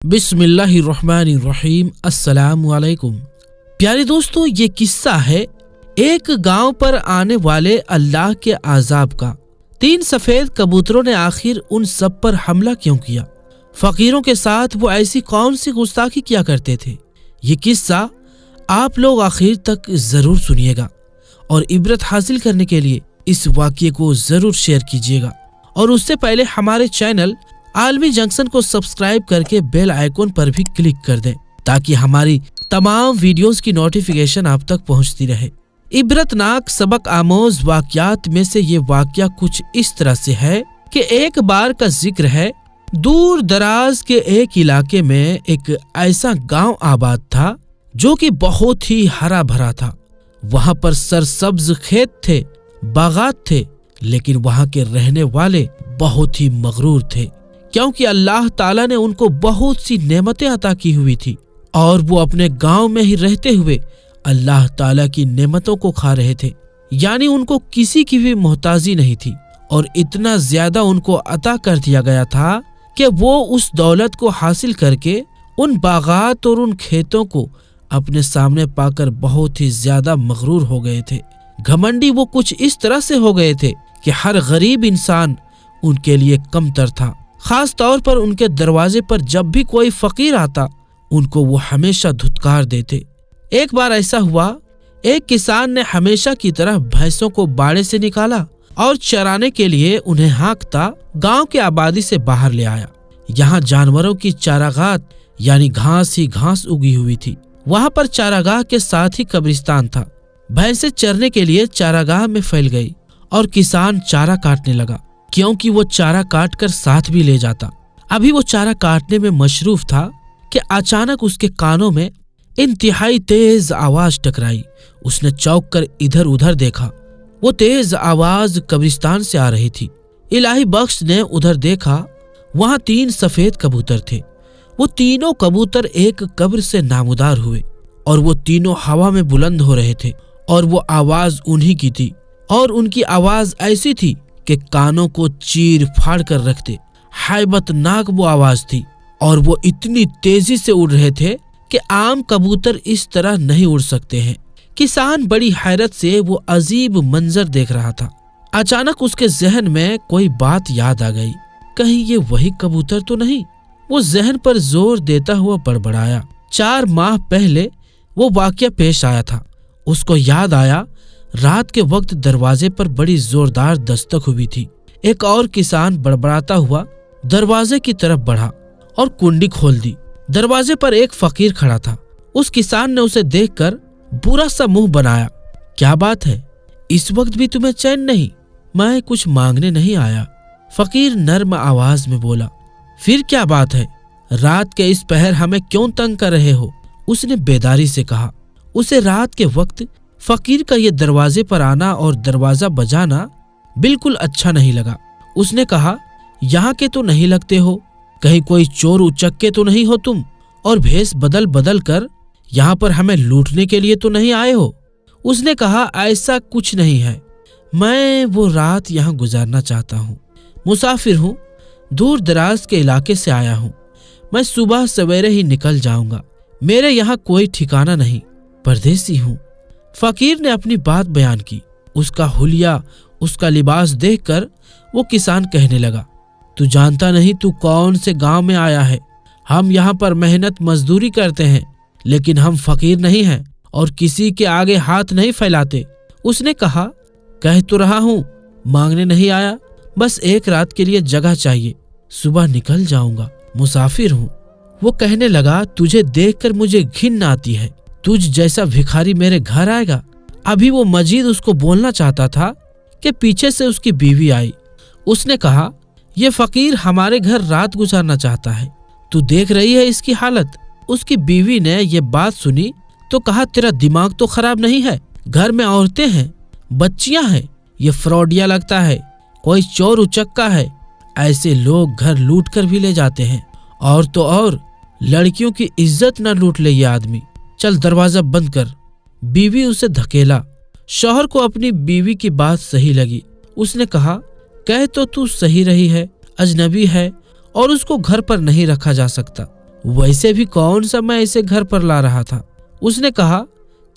बिस्मिल्लाहिर्रहमानिर्रहीम। अस्सलाम वालेकुम। प्यारे दोस्तों, ये किस्सा है एक गांव पर आने वाले अल्लाह के आजाब का। 3 सफेद कबूतरों ने आखिर उन सब पर हमला क्यों किया? फकीरों के साथ वो ऐसी कौन सी गुस्ताखी किया करते थे? ये किस्सा आप लोग आखिर तक जरूर सुनिएगा और इबरत हासिल करने के लिए इस वाक़ये को जरूर शेयर कीजिएगा। और उससे पहले हमारे चैनल आलमी जंक्शन को सब्सक्राइब करके बेल आइकॉन पर भी क्लिक कर दें ताकि हमारी तमाम वीडियोस की नोटिफिकेशन आप तक पहुंचती रहे। इबरतनाक सबक आमोज वाक़यात में से ये वाक़या कुछ इस तरह से है कि एक बार का जिक्र है, दूर दराज के एक इलाके में एक ऐसा गांव आबाद था जो कि बहुत ही हरा भरा था। वहां पर सरसब्ज खेत थे, बागात थे, लेकिन वहां के रहने वाले बहुत ही मगरूर थे क्योंकि अल्लाह ताला ने उनको बहुत सी नेमतें अता की हुई थी और वो अपने गांव में ही रहते हुए अल्लाह ताला की नेमतों को खा रहे थे। यानी उनको किसी की भी मोहताजी नहीं थी और इतना ज्यादा उनको अता कर दिया गया था कि वो उस दौलत को हासिल करके उन बागात और उन खेतों को अपने सामने पाकर बहुत ही ज्यादा मगरूर हो गए थे। घमंडी वो कुछ इस तरह से हो गए थे कि हर गरीब इंसान उनके लिए कमतर था। खास तौर पर उनके दरवाजे पर जब भी कोई फकीर आता उनको वो हमेशा धुतकार देते। एक बार ऐसा हुआ, एक किसान ने हमेशा की तरह भैंसों को बाड़े से निकाला और चराने के लिए उन्हें हाँकता गांव के आबादी से बाहर ले आया। यहाँ जानवरों की चारागाह यानी घास ही घास उगी हुई थी। वहां पर चारागाह के साथ ही कब्रिस्तान था। भैंसें चरने के लिए चारागाह में फैल गई और किसान चारा काटने लगा क्योंकि वो चारा काट कर साथ भी ले जाता। अभी वो चारा काटने में मशरूफ था कि अचानक उसके कानों में इंतहाई तेज आवाज टकराई। उसने चौंक कर इधर उधर देखा। वो तेज आवाज कब्रिस्तान से आ रही थी। इलाही बख्श ने उधर देखा, वहां 3 सफेद कबूतर थे। वो तीनों कबूतर एक कब्र से नामुदार हुए और वो तीनों हवा में बुलंद हो रहे थे और वो आवाज उन्हीं की थी और उनकी आवाज ऐसी थी कि कानों को चीर फाड़ कर रखते। हैबतनाक वो आवाज थी और वो इतनी तेजी से उड़ रहे थे कि आम कबूतर इस तरह नहीं उड़ सकते हैं। किसान बड़ी हैरत से वो अजीब मंजर देख रहा था। अचानक उसके जहन में कोई बात याद आ गई, कहीं ये वही कबूतर तो नहीं? वो जहन पर जोर देता हुआ बड़बड़ाया। 4 माह पहले वो वाकया पेश आया था। उसको याद आया, रात के वक्त दरवाजे पर बड़ी जोरदार दस्तक हुई थी। एक और किसान बड़बड़ाता हुआ दरवाजे की तरफ बढ़ा और कुंडी खोल दी। दरवाजे पर एक फकीर खड़ा था। उस किसान ने उसे देखकर बुरा सा मुंह बनाया। क्या बात है, इस वक्त भी तुम्हें चैन नहीं? मैं कुछ मांगने नहीं आया, फकीर नर्म आवाज में बोला। फिर क्या बात है? रात के इस पहर हमें क्यों तंग कर रहे हो? उसने बेदारी से कहा। उसे रात के वक्त फकीर का ये दरवाजे पर आना और दरवाजा बजाना बिल्कुल अच्छा नहीं लगा। उसने कहा, यहाँ के तो नहीं लगते हो, कहीं कोई चोर उचक्के तो नहीं हो तुम? और भेष बदल बदल कर यहाँ पर हमें लूटने के लिए तो नहीं आए हो? उसने कहा, ऐसा कुछ नहीं है, मैं वो रात यहाँ गुजारना चाहता हूँ। मुसाफिर हूँ, दूर दराज के इलाके से आया हूँ। मैं सुबह सवेरे ही निकल जाऊंगा। मेरे यहाँ कोई ठिकाना नहीं, परदेसी हूँ। फकीर ने अपनी बात बयान की। उसका हुलिया, उसका लिबास देखकर वो किसान कहने लगा, तू जानता नहीं तू कौन से गांव में आया है? हम यहाँ पर मेहनत मजदूरी करते हैं, लेकिन हम फकीर नहीं हैं और किसी के आगे हाथ नहीं फैलाते। उसने कहा, कह तो रहा हूँ, मांगने नहीं आया, बस एक रात के लिए जगह चाहिए, सुबह निकल जाऊंगा, मुसाफिर हूँ। वो कहने लगा, तुझे देखकर मुझे घिन आती है, तुझ जैसा भिखारी मेरे घर आएगा? अभी वो मजीद उसको बोलना चाहता था कि पीछे से उसकी बीवी आई। उसने कहा, ये फकीर हमारे घर रात गुजारना चाहता है, तू देख रही है इसकी हालत। उसकी बीवी ने ये बात सुनी तो कहा, तेरा दिमाग तो खराब नहीं है? घर में औरतें हैं, बच्चियां हैं, ये फ्रॉडिया लगता है, कोई चोर उचक्का है। ऐसे लोग घर लूट कर भी ले जाते हैं, और तो और लड़कियों की इज्जत न लूट ले ये आदमी। चल दरवाजा बंद कर। बीवी उसे धकेला। शौहर को अपनी बीवी की बात सही लगी। उसने कहा, कह तो तू सही रही है, अजनबी है और उसको घर पर नहीं रखा जा सकता। वैसे भी कौन सा मैं इसे घर पर ला रहा था। उसने कहा,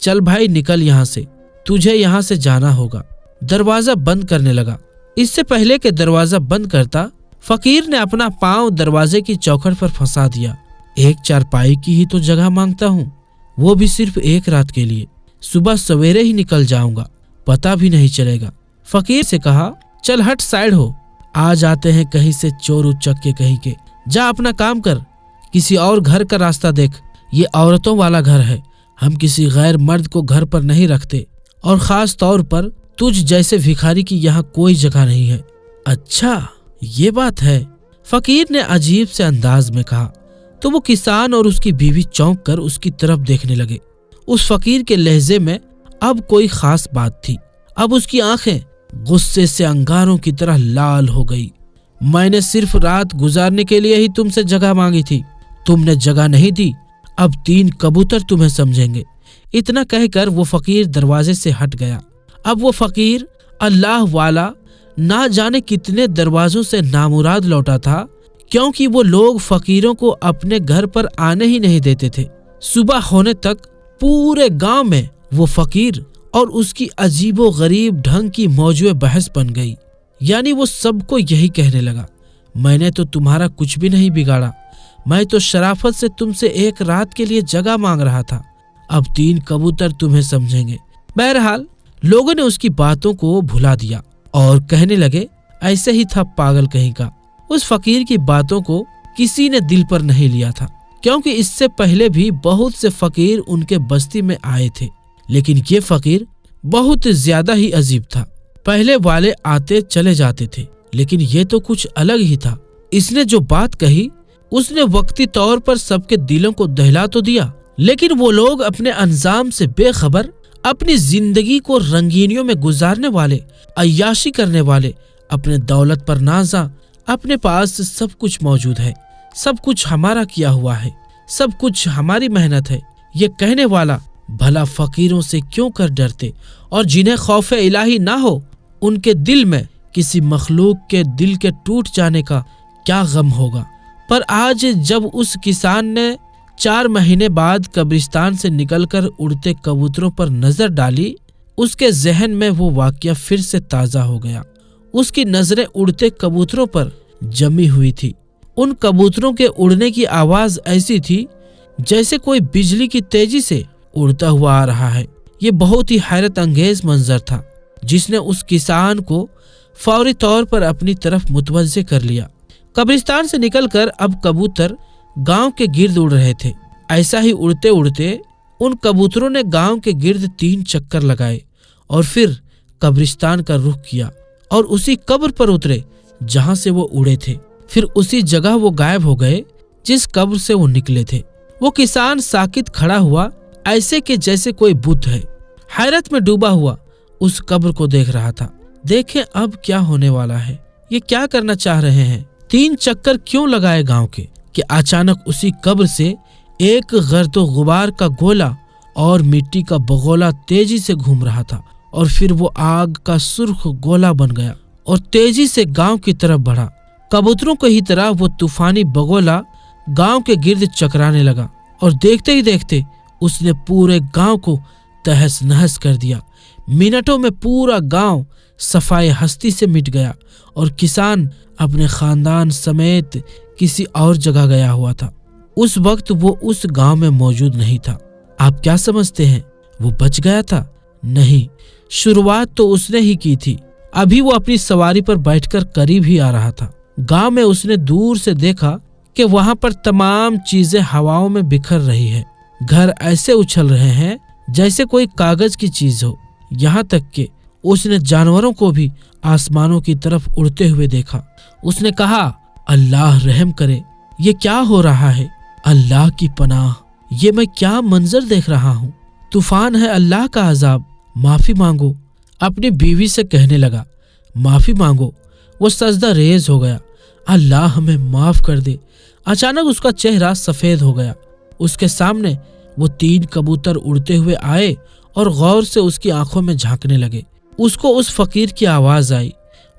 चल भाई निकल यहाँ से, तुझे यहाँ से जाना होगा। दरवाजा बंद करने लगा। इससे पहले कि दरवाजा बंद करता, फकीर ने अपना पांव दरवाजे की चौखट पर फंसा दिया। एक चारपाई की ही तो जगह मांगता हूँ, वो भी सिर्फ एक रात के लिए। सुबह सवेरे ही निकल जाऊंगा, पता भी नहीं चलेगा। फकीर से कहा, चल हट साइड हो, आ जाते हैं कहीं से चोर उचक्के कहीं के। जा अपना काम कर, किसी और घर का रास्ता देख। ये औरतों वाला घर है, हम किसी गैर मर्द को घर पर नहीं रखते, और खास तौर पर तुझ जैसे भिखारी की यहाँ कोई जगह नहीं है। अच्छा ये बात है, फकीर ने अजीब से अंदाज में कहा। तो वो किसान और उसकी बीवी चौंक कर उसकी तरफ देखने लगे। उस फकीर के लहजे में अब कोई खास बात थी। अब उसकी आंखें गुस्से से अंगारों की तरह लाल हो गई। मैंने सिर्फ रात गुजारने के लिए ही तुमसे जगह मांगी थी, तुमने जगह नहीं दी, अब 3 कबूतर तुम्हें समझेंगे। इतना कहकर वो फकीर दरवाजे से हट गया। अब वो फकीर अल्लाह वाला ना जाने कितने दरवाजों से नामुराद लौटा था, क्योंकि वो लोग फकीरों को अपने घर पर आने ही नहीं देते थे। सुबह होने तक पूरे गांव में वो फकीर और उसकी अजीबो गरीब ढंग की मौजूद बहस बन गई। यानी वो सबको यही कहने लगा, मैंने तो तुम्हारा कुछ भी नहीं बिगाड़ा, मैं तो शराफत से तुमसे एक रात के लिए जगह मांग रहा था, अब 3 कबूतर तुम्हें समझेंगे। बहरहाल लोगों ने उसकी बातों को भुला दिया और कहने लगे, ऐसे ही था पागल कहीं का। उस फकीर की बातों को किसी ने दिल पर नहीं लिया था, क्योंकि इससे पहले भी बहुत से फकीर उनके बस्ती में आए थे, लेकिन ये फकीर बहुत ज्यादा ही अजीब था। पहले वाले आते चले जाते थे, लेकिन ये तो कुछ अलग ही था। इसने जो बात कही उसने वक्ती तौर पर सबके दिलों को दहला तो दिया, लेकिन वो लोग अपने अंजाम से बेखबर, अपनी जिंदगी को रंगीनियों में गुजारने वाले, अय्याशी करने वाले, अपने दौलत पर नाजा, अपने पास सब कुछ मौजूद है, सब कुछ हमारा किया हुआ है, सब कुछ हमारी मेहनत है, ये कहने वाला भला फकीरों से क्यों कर डरते, और जिन्हें खौफ इलाही ना हो उनके दिल में किसी मखलूक के दिल के टूट जाने का क्या गम होगा। पर आज जब उस किसान ने 4 महीने बाद कब्रिस्तान से निकलकर उड़ते कबूतरों पर नजर डाली, उसके जहन में वो वाकया फिर से ताजा हो गया। उसकी नजरें उड़ते कबूतरों पर जमी हुई थी। उन कबूतरों के उड़ने की आवाज ऐसी थी जैसे कोई बिजली की तेजी से उड़ता हुआ आ रहा है। ये बहुत ही हैरत अंगेज मंजर था, जिसने उस किसान को फौरी तौर पर अपनी तरफ मुतवज्जे कर लिया। कब्रिस्तान से निकलकर अब कबूतर गांव के गिर्द उड़ रहे थे। ऐसा ही उड़ते उड़ते उन कबूतरों ने गांव के गिर्द 3 चक्कर लगाए और फिर कब्रिस्तान का रुख किया और उसी कब्र पर उतरे जहां से वो उड़े थे। फिर उसी जगह वो गायब हो गए जिस कब्र से वो निकले थे। वो किसान साकित खड़ा हुआ, ऐसे कि जैसे कोई बुत है, हैरत में डूबा हुआ उस कब्र को देख रहा था। देखें अब क्या होने वाला है, ये क्या करना चाह रहे हैं। 3 चक्कर क्यों लगाए गांव के कि अचानक उसी कब्र से एक गर्दो गुबार का गोला और मिट्टी का बगोला तेजी से घूम रहा था, और फिर वो आग का सुर्ख गोला बन गया और तेजी से गांव की तरफ बढ़ा। कबूतरों की ही तरह वो तूफानी बगोला गांव के गिर्द चकराने लगा और देखते ही देखते उसने पूरे गांव को तहस नहस कर दिया। मिनटों में पूरा गांव सफाई हस्ती से मिट गया और किसान अपने खानदान समेत किसी और जगह गया हुआ था। उस वक्त वो उस गांव में मौजूद नहीं था। आप क्या समझते हैं, वो बच गया था? नहीं, शुरुआत तो उसने ही की थी। अभी वो अपनी सवारी पर बैठकर करीब ही आ रहा था। गांव में उसने दूर से देखा कि वहां पर तमाम चीजें हवाओं में बिखर रही है। घर ऐसे उछल रहे हैं जैसे कोई कागज की चीज हो। यहाँ तक कि उसने जानवरों को भी आसमानों की तरफ उड़ते हुए देखा। उसने कहा, अल्लाह रहम करे, ये क्या हो रहा है? अल्लाह की पनाह, ये मैं क्या मंजर देख रहा हूँ? तूफान है अल्लाह का अजाब, माफी मांगो। अपनी बीवी से कहने लगा, माफी मांगो। वो सजदा रेज हो गया, अल्लाह हमें माफ कर दे। अचानक उसका चेहरा सफेद हो गया। उसके सामने वो 3 कबूतर उड़ते हुए आए और गौर से उसकी आंखों में झांकने लगे। उसको उस फकीर की आवाज आई।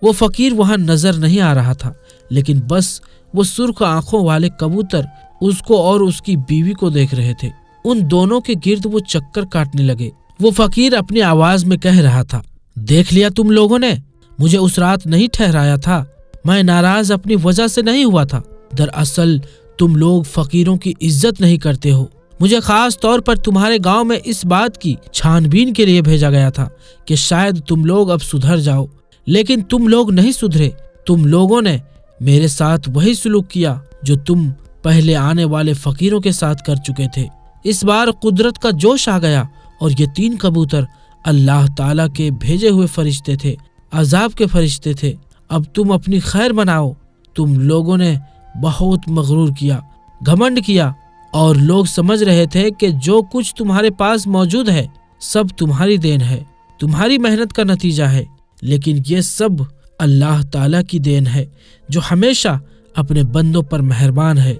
वो फकीर वहां नजर नहीं आ रहा था, लेकिन बस वो सुर्ख आंखों वाले कबूतर اس کو اور اس کی بیوی کو دیکھ رہے تھے۔ ان دونوں کے گرد وہ چکر کاٹنے لگے۔ وہ فقیر اپنی آواز میں کہہ رہا تھا، دیکھ لیا تم لوگوں نے، مجھے اس رات نہیں ٹھہرایا تھا، میں ناراض اپنی وجہ سے نہیں ہوا تھا، دراصل تم لوگ فقیروں کی عزت نہیں کرتے ہو۔ مجھے خاص طور پر تمہارے گاؤں میں اس بات کی چھان بین کے لیے بھیجا گیا تھا کہ شاید تم لوگ اب سدھر جاؤ، لیکن تم لوگ نہیں سدھرے۔ تم لوگوں نے میرے ساتھ وہی سلوک کیا جو تم پہلے آنے والے فقیروں کے ساتھ کر چکے تھے۔ اس بار قدرت کا جوش آ گیا اور یہ 3 کبوتر اللہ تعالیٰ کے بھیجے ہوئے فرشتے تھے، عذاب کے فرشتے تھے۔ اب تم اپنی خیر مناؤ۔ تم لوگوں نے بہت مغرور کیا، گھمنڈ کیا، اور لوگ سمجھ رہے تھے کہ جو کچھ تمہارے پاس موجود ہے سب تمہاری دین ہے، تمہاری محنت کا نتیجہ ہے، لیکن یہ سب اللہ تعالیٰ کی دین ہے جو ہمیشہ اپنے بندوں پر مہربان ہے،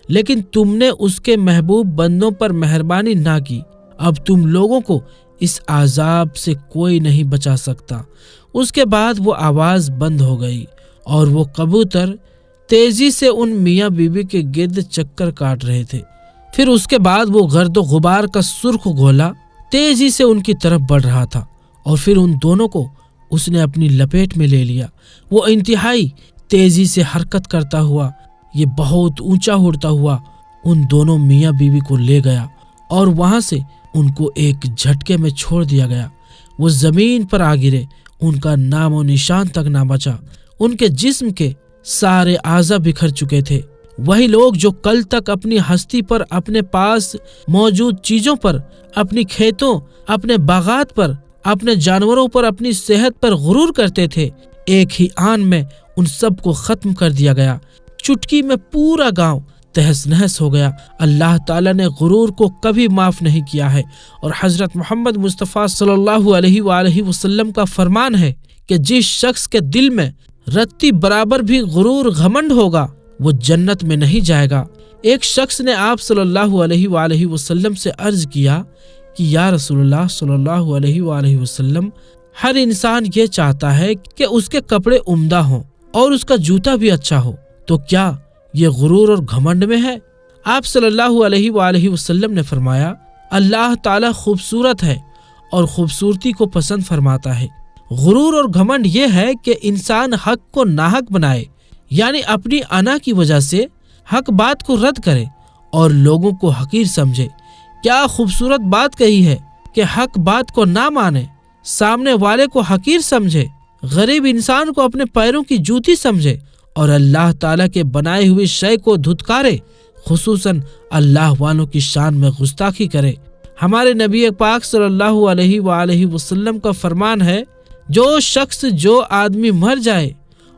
لیکن تم نے اس کے محبوب بندوں پر مہربانی نہ کی۔ اب تم لوگوں کو اس عذاب سے کوئی نہیں بچا سکتا۔ اس کے بعد وہ آواز بند ہو گئی اور وہ کبوتر تیزی سے ان میاں بیوی کے گرد چکر کاٹ رہے تھے۔ پھر اس کے بعد وہ گرد و غبار کا سرخ گولا تیزی سے ان کی طرف بڑھ رہا تھا اور پھر ان دونوں کو اس نے اپنی لپیٹ میں لے لیا۔ وہ انتہائی تیزی سے حرکت کرتا ہوا، یہ بہت اونچا اڑتا ہوا ان دونوں میاں بیوی کو لے گیا اور وہاں سے ان کو ایک جھٹکے میں چھوڑ دیا گیا۔ وہ زمین پر آ گرے، ان کا نام و نشان تک نہ بچا۔ ان کے جسم کے سارے اعضاء بکھر چکے تھے۔ وہی لوگ جو کل تک اپنی ہستی پر، اپنے پاس موجود چیزوں پر، اپنی کھیتوں، اپنے باغات پر، اپنے جانوروں پر، اپنی صحت پر غرور کرتے تھے، ایک ہی آن میں ان سب کو ختم کر دیا گیا۔ چٹکی میں پورا گاؤں تہس نہس ہو گیا۔ اللہ تعالیٰ نے غرور کو کبھی معاف نہیں کیا ہے، اور حضرت محمد مصطفیٰ صلی اللہ علیہ وآلہ وسلم کا فرمان ہے کہ جس شخص کے دل میں رتی برابر بھی غرور گھمنڈ ہوگا وہ جنت میں نہیں جائے گا۔ ایک شخص نے آپ صلی اللہ علیہ وآلہ وسلم سے عرض کیا کہ یا رسول اللہ صلی اللہ علیہ وآلہ وسلم، ہر انسان یہ چاہتا ہے کہ اس کے کپڑے عمدہ ہوں اور اس کا جوتا بھی اچھا ہو، تو کیا یہ غرور اور گھمنڈ میں ہے؟ آپ صلی اللہ علیہ وآلہ وسلم نے فرمایا، اللہ تعالیٰ خوبصورت ہے اور خوبصورتی کو پسند فرماتا ہے۔ غرور اور گھمنڈ یہ ہے کہ انسان حق کو ناحق بنائے، یعنی اپنی انا کی وجہ سے حق بات کو رد کرے اور لوگوں کو حقیر سمجھے۔ کیا خوبصورت بات کہی ہے کہ حق بات کو نہ مانے، سامنے والے کو حقیر سمجھے، غریب انسان کو اپنے پیروں کی جوتی سمجھے اور اللہ تعالیٰ کے بنائے ہوئے شے کو دھتکارے، خصوصاً اللہ والوں کی شان میں گستاخی کرے۔ ہمارے نبی پاک صلی اللہ علیہ وآلہ وسلم کا فرمان ہے، جو آدمی مر جائے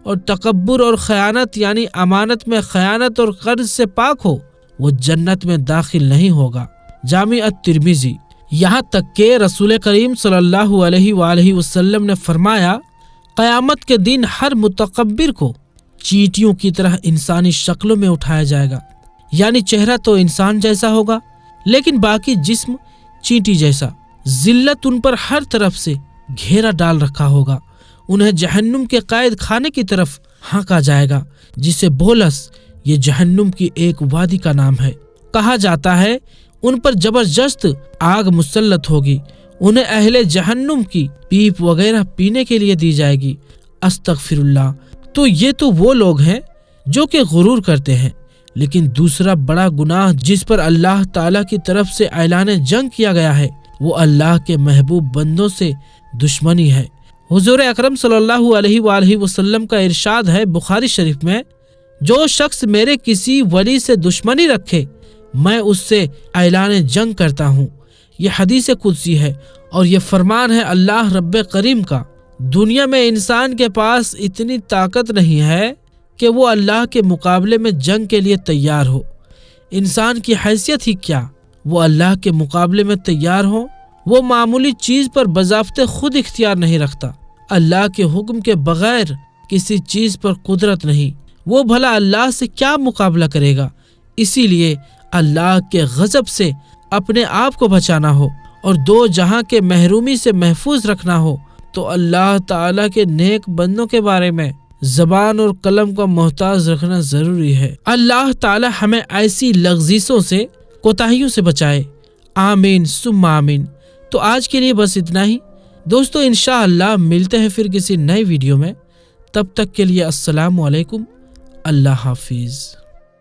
اور تکبر اور خیانت یعنی امانت میں خیانت اور قرض سے پاک ہو، وہ جنت میں داخل نہیں ہوگا۔ جامع الترمذی۔ یہاں تک کہ رسول کریم صلی اللہ علیہ وآلہ وسلم نے فرمایا، قیامت کے دن ہر متکبر کو چیٹیوں کی طرح انسانی شکلوں میں اٹھایا جائے گا، یعنی چہرہ تو انسان جیسا ہوگا لیکن باقی جسم چینٹی جیسا۔ ذلت ان پر ہر طرف سے گھیرا ڈال رکھا ہوگا۔ انہیں جہنم کے قید خانے کی طرف ہانکا جائے گا، جسے بولس، یہ جہنم کی ایک وادی کا نام ہے، کہا جاتا ہے۔ ان پر زبردست آگ مسلط ہوگی، انہیں اہل جہنم کی پیپ وغیرہ پینے کے لیے دی جائے گی۔ استغفر اللہ۔ تو یہ تو وہ لوگ ہیں جو کہ غرور کرتے ہیں، لیکن دوسرا بڑا گناہ جس پر اللہ تعالیٰ کی طرف سے اعلان جنگ کیا گیا ہے وہ اللہ کے محبوب بندوں سے دشمنی ہے۔ حضور اکرم صلی اللہ علیہ وآلہ وسلم کا ارشاد ہے بخاری شریف میں، جو شخص میرے کسی ولی سے دشمنی رکھے میں اس سے اعلان جنگ کرتا ہوں۔ یہ حدیث قدسی ہے اور یہ فرمان ہے اللہ رب کریم کا۔ دنیا میں انسان کے پاس اتنی طاقت نہیں ہے کہ وہ اللہ کے مقابلے میں جنگ کے لیے تیار ہو۔ انسان کی حیثیت ہی کیا وہ اللہ کے مقابلے میں تیار ہو؟ وہ معمولی چیز پر بضابطہ خود اختیار نہیں رکھتا۔ اللہ کے حکم کے بغیر کسی چیز پر قدرت نہیں، وہ بھلا اللہ سے کیا مقابلہ کرے گا؟ اسی لیے اللہ کے غضب سے اپنے آپ کو بچانا ہو اور دو جہاں کے محرومی سے محفوظ رکھنا ہو تو اللہ تعالیٰ کے نیک بندوں کے بارے میں زبان اور قلم کا محتاج رکھنا ضروری ہے۔ اللہ تعالی ہمیں ایسی لغزشوں سے، کوتاہیوں سے بچائے، آمین ثم آمین۔ تو آج کے لیے بس اتنا ہی دوستو، انشاءاللہ ملتے ہیں پھر کسی نئے ویڈیو میں۔ تب تک کے لیے السلام علیکم، اللہ حافظ۔